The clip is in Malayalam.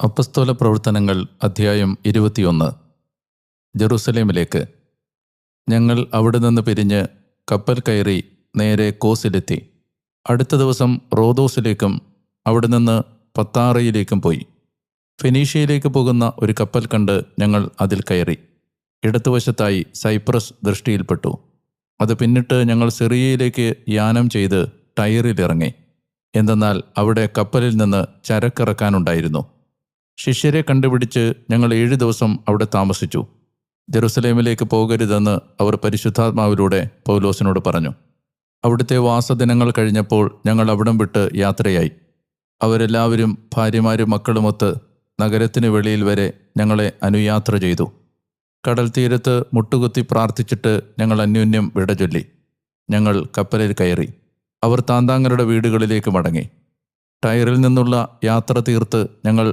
അപ്പസ്തോല പ്രവർത്തനങ്ങൾ അധ്യായം 21. ജെറുസലേമിലേക്ക്. ഞങ്ങൾ അവിടെ നിന്ന് പിരിഞ്ഞ് കപ്പൽ കയറി നേരെ കോസിലെത്തി. അടുത്ത ദിവസം റോദോസിലേക്കും അവിടെ നിന്ന് പത്താറയിലേക്കും പോയി. ഫെനീഷ്യയിലേക്ക് പോകുന്ന ഒരു കപ്പൽ കണ്ട് ഞങ്ങൾ അതിൽ കയറി. ഇടത്തുവശത്തായി സൈപ്രസ് ദൃഷ്ടിയിൽപ്പെട്ടു. അത് പിന്നിട്ട് ഞങ്ങൾ സിറിയയിലേക്ക് യാനം ചെയ്ത് ടയറിലിറങ്ങി. എന്തെന്നാൽ അവിടെ കപ്പലിൽ നിന്ന് ചരക്കിറക്കാനുണ്ടായിരുന്നു. ശിഷ്യരെ കണ്ടുപിടിച്ച് ഞങ്ങൾ 7 ദിവസം അവിടെ താമസിച്ചു. ജെറുസലേമിലേക്ക് പോകരുതെന്ന് അവർ പരിശുദ്ധാത്മാവിലൂടെ പൗലോസിനോട് പറഞ്ഞു. അവിടുത്തെ വാസദിനങ്ങൾ കഴിഞ്ഞപ്പോൾ ഞങ്ങൾ അവിടം വിട്ട് യാത്രയായി. അവരെല്ലാവരും ഭാര്യമാരും മക്കളുമൊത്ത് നഗരത്തിന് വെളിയിൽ വരെ ഞങ്ങളെ അനുയാത്ര ചെയ്തു. കടൽ തീരത്ത് മുട്ടുകുത്തി പ്രാർത്ഥിച്ചിട്ട് ഞങ്ങൾ അന്യോന്യം വിടചൊല്ലി. ഞങ്ങൾ കപ്പലിൽ കയറി. അവർ താന്താങ്ങളുടെ വീടുകളിലേക്ക് മടങ്ങി. ടയറിൽ നിന്നുള്ള യാത്ര തീർത്ത് ഞങ്ങൾ